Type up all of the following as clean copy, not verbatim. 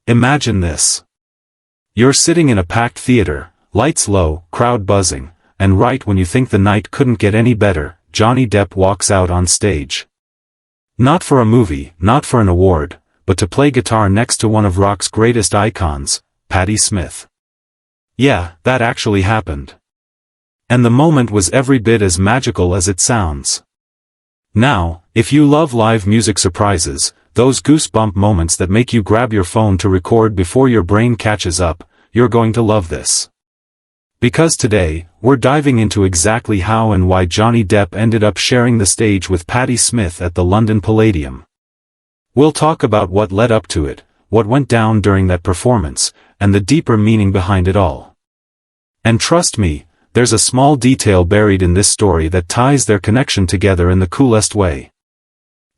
Imagine this. You're sitting in a packed theater, lights low, crowd buzzing, and right when you think the night couldn't get any better, Johnny Depp walks out on stage. Not for a movie, not for an award, but to play guitar next to one of rock's greatest icons, Patti Smith. Yeah, that actually happened. And the moment was every bit as magical as it sounds. Now, if you love live music surprises, those goosebump moments that make you grab your phone to record before your brain catches up, you're going to love this. Because today, we're diving into exactly how and why Johnny Depp ended up sharing the stage with Patti Smith at the London Palladium. We'll talk about what led up to it, what went down during that performance, and the deeper meaning behind it all. And trust me, there's a small detail buried in this story that ties their connection together in the coolest way.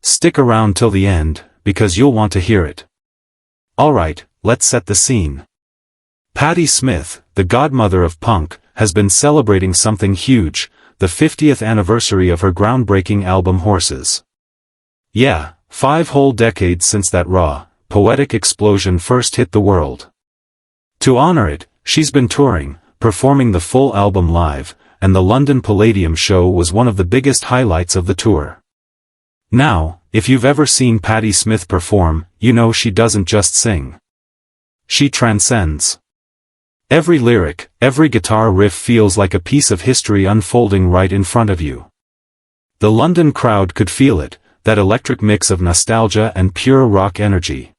Stick around till the end, because you'll want to hear it. Alright, let's set the scene. Patti Smith, the godmother of punk, has been celebrating something huge, the 50th anniversary of her groundbreaking album Horses. Yeah, 5 whole decades since that raw, poetic explosion first hit the world. To honor it, she's been touring, performing the full album live, and the London Palladium show was one of the biggest highlights of the tour. Now, if you've ever seen Patti Smith perform, you know she doesn't just sing. She transcends. Every lyric, every guitar riff feels like a piece of history unfolding right in front of you. The London crowd could feel it, that electric mix of nostalgia and pure rock energy.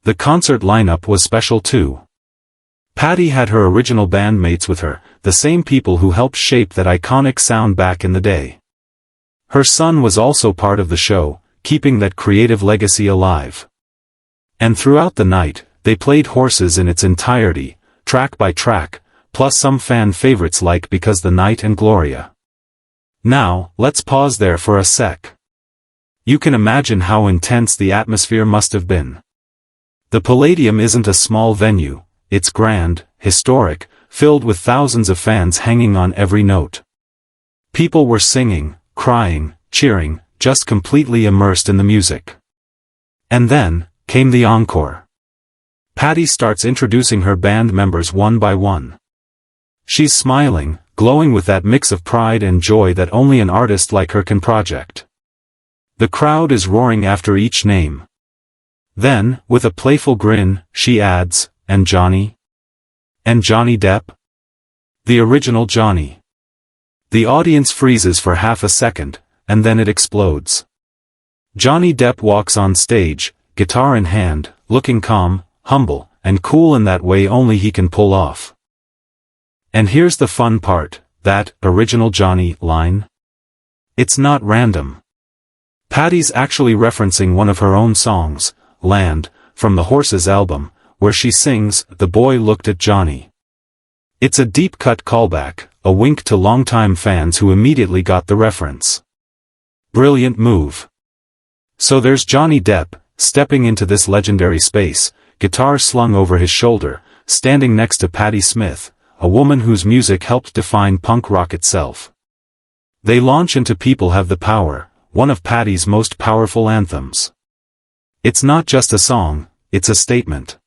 The concert lineup was special too. Patti had her original bandmates with her, the same people who helped shape that iconic sound back in the day. Her son was also part of the show, keeping that creative legacy alive. And throughout the night, they played Horses in its entirety, track by track, plus some fan favorites like Because the Night and Gloria. Now, let's pause there for a sec. You can imagine how intense the atmosphere must have been. The Palladium isn't a small venue, it's grand, historic, filled with thousands of fans hanging on every note. People were singing, crying, cheering, just completely immersed in the music. And then, came the encore. Patti starts introducing her band members one by one. She's smiling, glowing with that mix of pride and joy that only an artist like her can project. The crowd is roaring after each name. Then, with a playful grin, she adds, "And Johnny? And Johnny Depp? The original Johnny." The audience freezes for half a second, and then it explodes. Johnny Depp walks on stage, guitar in hand, looking calm, humble, and cool in that way only he can pull off. And here's the fun part, that original Johnny line. It's not random. Patti's actually referencing one of her own songs, Land, from the Horses album, where she sings, "The boy looked at Johnny." It's a deep-cut callback, a wink to longtime fans who immediately got the reference. Brilliant move. So there's Johnny Depp, stepping into this legendary space, guitar slung over his shoulder, standing next to Patti Smith, a woman whose music helped define punk rock itself. They launch into People Have the Power, one of Patti's most powerful anthems. It's not just a song, it's a statement.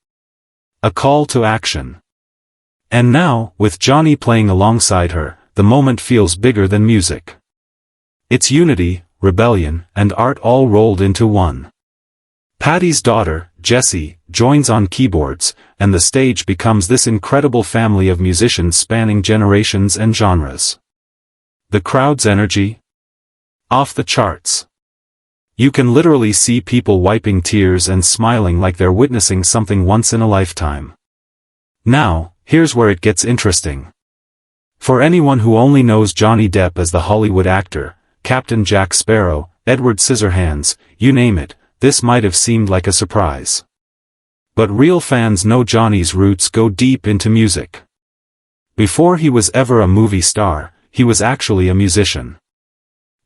A call to action. And now, with Johnny playing alongside her, the moment feels bigger than music. It's unity, rebellion, and art all rolled into one. Patti's daughter, Jessie, joins on keyboards, and the stage becomes this incredible family of musicians spanning generations and genres. The crowd's energy? Off the charts. You can literally see people wiping tears and smiling like they're witnessing something once in a lifetime. Now, here's where it gets interesting. For anyone who only knows Johnny Depp as the Hollywood actor, Captain Jack Sparrow, Edward Scissorhands, you name it, this might have seemed like a surprise. But real fans know Johnny's roots go deep into music. Before he was ever a movie star, he was actually a musician.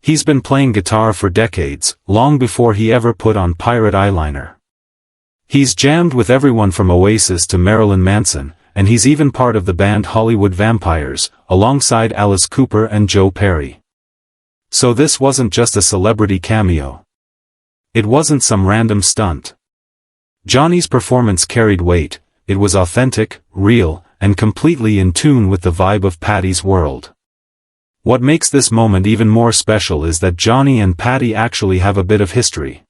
He's been playing guitar for decades, long before he ever put on pirate eyeliner. He's jammed with everyone from Oasis to Marilyn Manson, and he's even part of the band Hollywood Vampires, alongside Alice Cooper and Joe Perry. So this wasn't just a celebrity cameo. It wasn't some random stunt. Johnny's performance carried weight. It was authentic, real, and completely in tune with the vibe of Patti's world. What makes this moment even more special is that Johnny and Patti actually have a bit of history.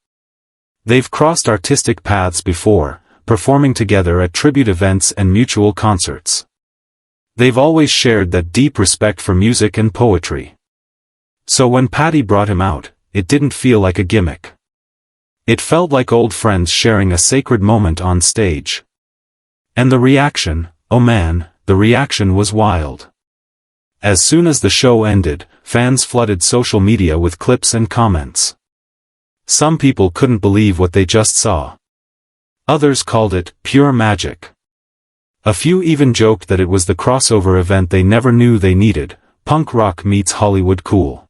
They've crossed artistic paths before, performing together at tribute events and mutual concerts. They've always shared that deep respect for music and poetry. So when Patti brought him out, it didn't feel like a gimmick. It felt like old friends sharing a sacred moment on stage. And the reaction, oh man, the reaction was wild. As soon as the show ended, fans flooded social media with clips and comments. Some people couldn't believe what they just saw. Others called it pure magic. A few even joked that it was the crossover event they never knew they needed, punk rock meets Hollywood cool.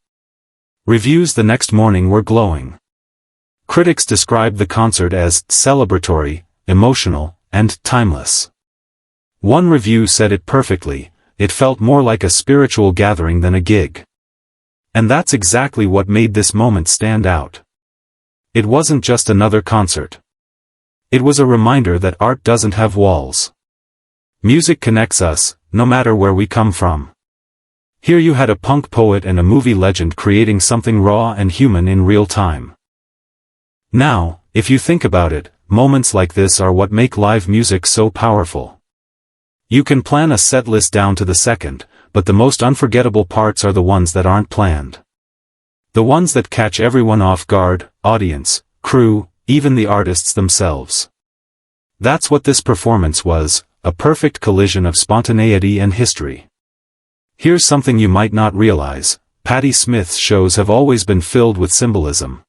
Reviews the next morning were glowing. Critics described the concert as celebratory, emotional, and timeless. One review said it perfectly: it felt more like a spiritual gathering than a gig. And that's exactly what made this moment stand out. It wasn't just another concert. It was a reminder that art doesn't have walls. Music connects us, no matter where we come from. Here you had a punk poet and a movie legend creating something raw and human in real time. Now, if you think about it, moments like this are what make live music so powerful. You can plan a set list down to the second, but the most unforgettable parts are the ones that aren't planned. The ones that catch everyone off guard: audience, crew, even the artists themselves. That's what this performance was, a perfect collision of spontaneity and history. Here's something you might not realize: Patti Smith's shows have always been filled with symbolism.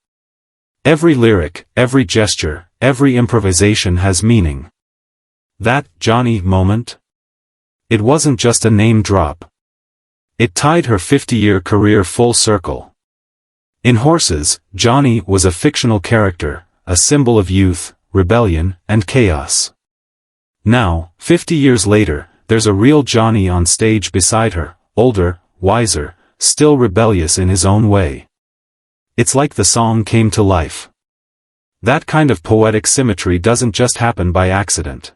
Every lyric, every gesture, every improvisation has meaning. That Johnny moment? It wasn't just a name drop. It tied her 50-year career full circle. In Horses, Johnny was a fictional character, a symbol of youth, rebellion, and chaos. Now, 50 years later, there's a real Johnny on stage beside her, older, wiser, still rebellious in his own way. It's like the song came to life. That kind of poetic symmetry doesn't just happen by accident.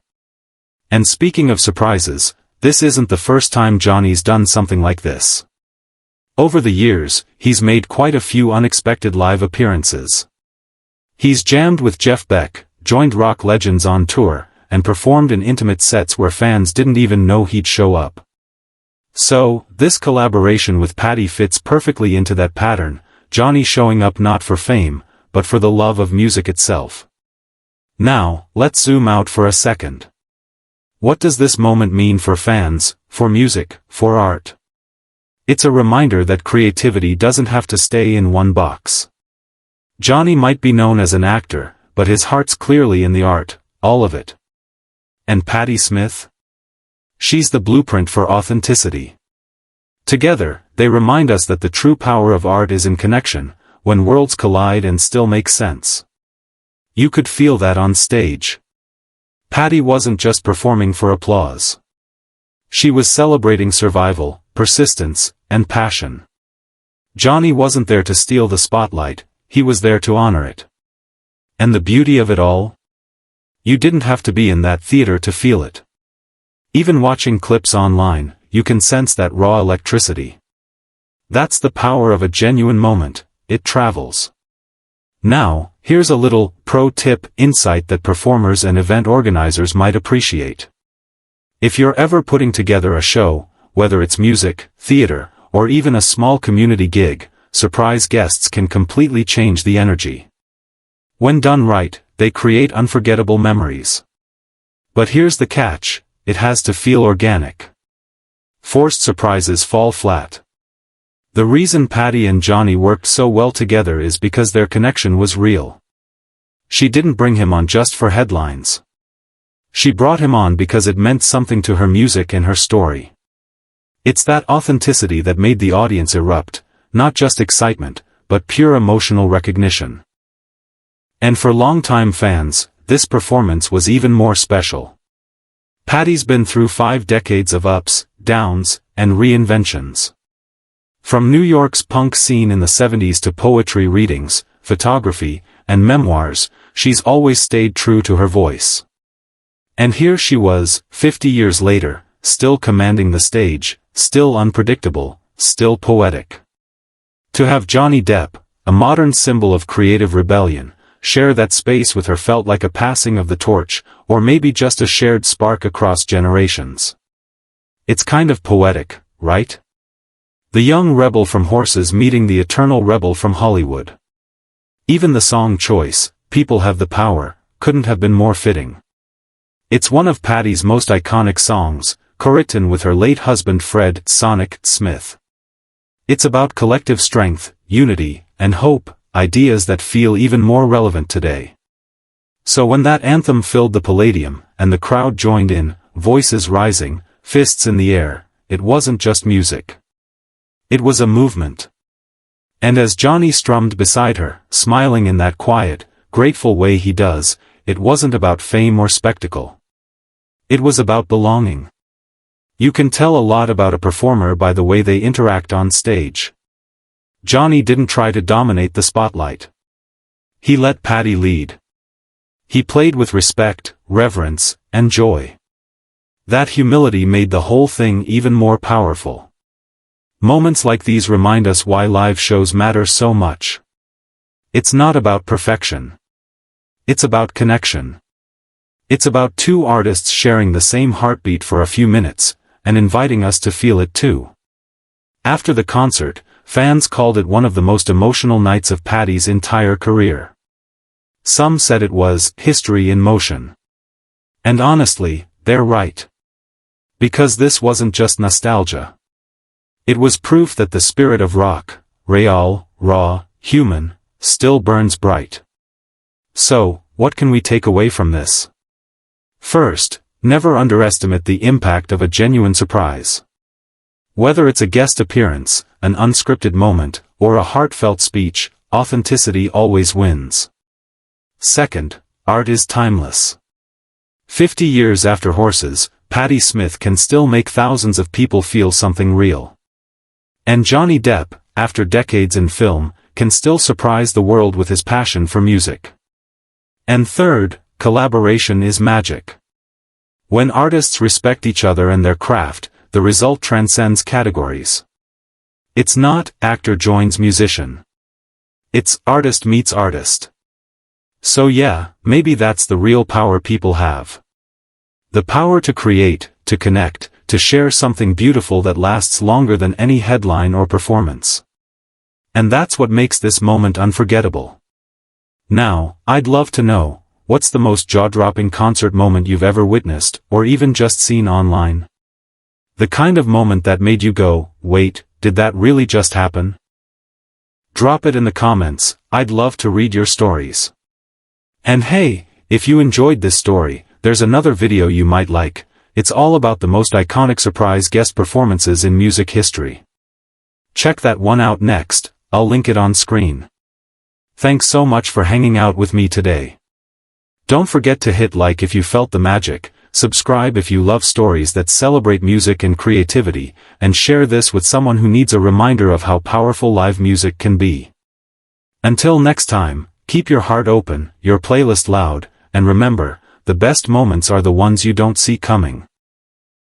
And speaking of surprises, this isn't the first time Johnny's done something like this. Over the years, he's made quite a few unexpected live appearances. He's jammed with Jeff Beck, joined rock legends on tour, and performed in intimate sets where fans didn't even know he'd show up. So, this collaboration with Patti fits perfectly into that pattern, Johnny showing up not for fame, but for the love of music itself. Now, let's zoom out for a second. What does this moment mean for fans, for music, for art? It's a reminder that creativity doesn't have to stay in one box. Johnny might be known as an actor, but his heart's clearly in the art, all of it. And Patti Smith? She's the blueprint for authenticity. Together, they remind us that the true power of art is in connection, when worlds collide and still make sense. You could feel that on stage. Patti wasn't just performing for applause. She was celebrating survival, persistence, and passion. Johnny wasn't there to steal the spotlight, he was there to honor it. And the beauty of it all? You didn't have to be in that theater to feel it. Even watching clips online, you can sense that raw electricity. That's the power of a genuine moment, it travels. Now, here's a little pro-tip insight that performers and event organizers might appreciate. If you're ever putting together a show, whether it's music, theater, or even a small community gig, surprise guests can completely change the energy. When done right, they create unforgettable memories. But here's the catch: it has to feel organic. Forced surprises fall flat. The reason Patti and Johnny worked so well together is because their connection was real. She didn't bring him on just for headlines. She brought him on because it meant something to her music and her story. It's that authenticity that made the audience erupt, not just excitement, but pure emotional recognition. And for longtime fans, this performance was even more special. Patti's been through 5 decades of ups, downs, and reinventions. From New York's punk scene in the 70s to poetry readings, photography, and memoirs, she's always stayed true to her voice. And here she was, 50 years later, still commanding the stage, still unpredictable, still poetic. To have Johnny Depp, a modern symbol of creative rebellion, share that space with her felt like a passing of the torch, or maybe just a shared spark across generations. It's kind of poetic, right? The young rebel from Horses meeting the eternal rebel from Hollywood. Even the song choice, People Have the Power, couldn't have been more fitting. It's one of Patti's most iconic songs, co-written with her late husband Fred "Sonic" Smith. It's about collective strength, unity, and hope, ideas that feel even more relevant today. So when that anthem filled the Palladium, and the crowd joined in, voices rising, fists in the air, it wasn't just music. It was a movement. And as Johnny strummed beside her, smiling in that quiet, grateful way he does, it wasn't about fame or spectacle. It was about belonging. You can tell a lot about a performer by the way they interact on stage. Johnny didn't try to dominate the spotlight. He let Patti lead. He played with respect, reverence, and joy. That humility made the whole thing even more powerful. Moments like these remind us why live shows matter so much. It's not about perfection. It's about connection. It's about two artists sharing the same heartbeat for a few minutes, and inviting us to feel it too. After the concert, fans called it one of the most emotional nights of Patti's entire career. Some said it was history in motion. And honestly, they're right. Because this wasn't just nostalgia. It was proof that the spirit of rock, real, raw, human, still burns bright. So, what can we take away from this? First, never underestimate the impact of a genuine surprise. Whether it's a guest appearance, an unscripted moment, or a heartfelt speech, authenticity always wins. Second, art is timeless. 50 years after Horses, Patti Smith can still make thousands of people feel something real. And Johnny Depp, after decades in film, can still surprise the world with his passion for music. And third, collaboration is magic. When artists respect each other and their craft, the result transcends categories. It's not actor joins musician. It's artist meets artist. So yeah, maybe that's the real power people have. The power to create, to connect, to share something beautiful that lasts longer than any headline or performance. And that's what makes this moment unforgettable. Now, I'd love to know, what's the most jaw-dropping concert moment you've ever witnessed, or even just seen online? The kind of moment that made you go, wait, did that really just happen? Drop it in the comments, I'd love to read your stories. And hey, if you enjoyed this story, there's another video you might like. It's all about the most iconic surprise guest performances in music history. Check that one out next, I'll link it on screen. Thanks so much for hanging out with me today. Don't forget to hit like if you felt the magic, subscribe if you love stories that celebrate music and creativity, and share this with someone who needs a reminder of how powerful live music can be. Until next time, keep your heart open, your playlist loud, and remember, the best moments are the ones you don't see coming.